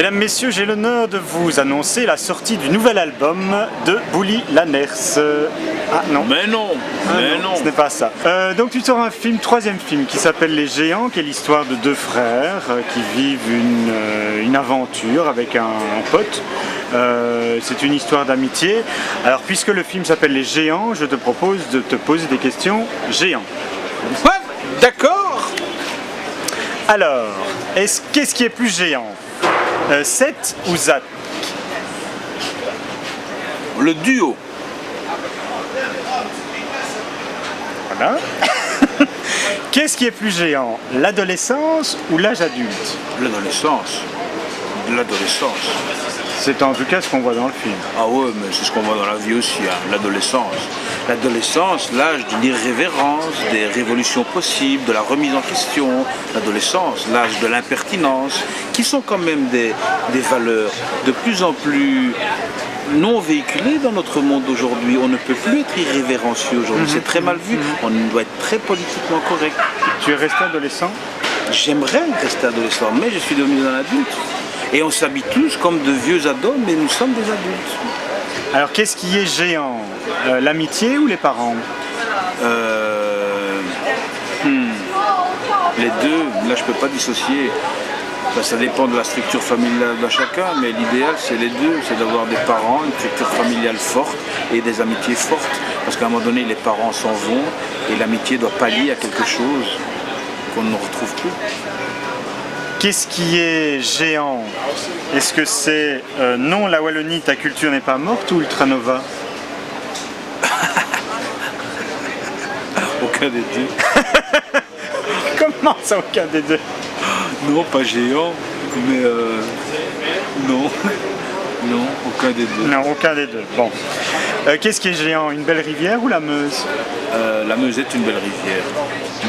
Mesdames, Messieurs, j'ai l'honneur de vous annoncer la sortie du nouvel album de Bouli Lanners. Ah non. Mais non, Ce n'est pas ça. Donc tu sors un film, troisième film, qui s'appelle Les Géants, qui est l'histoire de deux frères qui vivent une aventure avec un pote. C'est une histoire d'amitié. Alors puisque le film s'appelle Les Géants, je te propose de te poser des questions géants. What? D'accord. Alors, qu'est-ce qui est plus géant, Seth ou Zach? Le duo. Voilà. Qu'est-ce qui est plus géant, l'adolescence ou l'âge adulte? L'adolescence. L'adolescence. C'est en tout cas ce qu'on voit dans le film. Ah ouais, mais c'est ce qu'on voit dans la vie aussi, hein, l'adolescence. L'adolescence, l'âge d'une irrévérence, des révolutions possibles, de la remise en question. L'adolescence, l'âge de l'impertinence, qui sont quand même des valeurs de plus en plus non véhiculées dans notre monde d'aujourd'hui. On ne peut plus être irrévérencieux aujourd'hui, c'est très mal vu. On doit être très politiquement correct. Tu es resté adolescent? J'aimerais rester adolescent, mais je suis devenu un adulte. Et on s'habille tous comme de vieux ados, mais nous sommes des adultes. Alors qu'est-ce qui est géant, l'amitié ou les parents? Les deux, là je peux pas dissocier. Ça dépend de la structure familiale de chacun, mais l'idéal c'est les deux, c'est d'avoir des parents, une structure familiale forte et des amitiés fortes. Parce qu'à un moment donné, les parents s'en vont et l'amitié doit pallier à quelque chose qu'on ne retrouve plus. Qu'est-ce qui est géant? Est-ce que c'est non, la Wallonie, ta culture n'est pas morte ou Ultranova? Aucun des deux. Comment ça, aucun des deux? Non, pas géant, mais non. Non, aucun des deux. Non, aucun des deux. Bon. Qu'est-ce qui est géant, une belle rivière ou la Meuse? La Meuse est une belle rivière.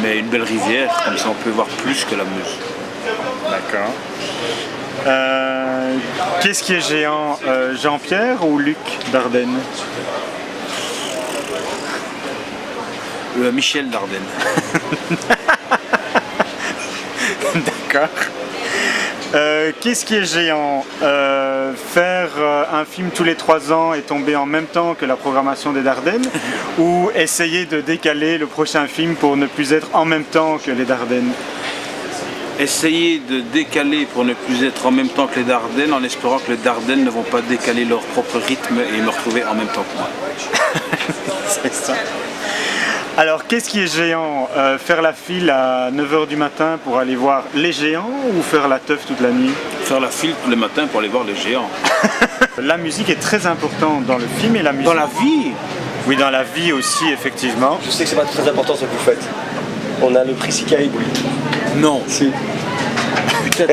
Mais une belle rivière, comme ça on peut voir plus que la Meuse. D'accord. Qu'est-ce qui est géant, Jean-Pierre ou Luc Dardenne? Michel Dardenne. D'accord. Qu'est-ce qui est géant, faire un film tous les 3 ans et tomber en même temps que la programmation des Dardennes, ou essayer de décaler le prochain film pour ne plus être en même temps que les Dardennes? Essayer de décaler pour ne plus être en même temps que les Dardennes, en espérant que les Dardennes ne vont pas décaler leur propre rythme et me retrouver en même temps que moi. C'est ça. Alors, qu'est-ce qui est géant, faire la file à 9h du matin pour aller voir les géants ou faire la teuf toute la nuit? Faire la file tous les matins pour aller voir les géants. La musique est très importante dans le film et la musique... Dans la vie? Oui, dans la vie aussi, effectivement. Je sais que c'est pas très important ce que vous faites. On a le prix Sika et Bouli. Non. Si. Putain,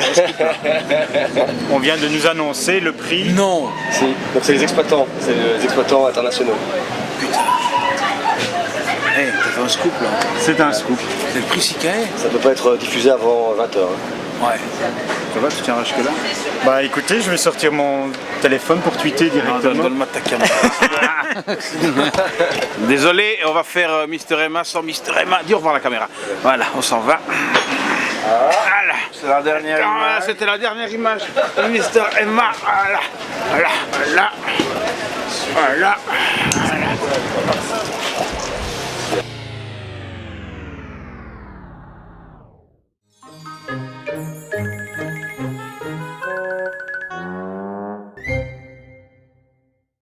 On vient de nous annoncer le prix. non. Si. Donc c'est les exploitants internationaux. Putain. Hey, t'as fait un scoop là. C'est un scoop. C'est le prix Sikae? Ça peut pas être diffusé avant 20h. Ouais. Ça va, tu tiens jusque là? Bah écoutez, je vais sortir mon téléphone pour tweeter directement. Donne-moi ta caméra. Désolé, on va faire Mister Emma sans Mister Emma. Dis au revoir à la caméra. Voilà, on s'en va. Voilà. C'est la dernière image. C'était la dernière image de Mister Emma. Voilà. Voilà. Voilà. Voilà. Voilà.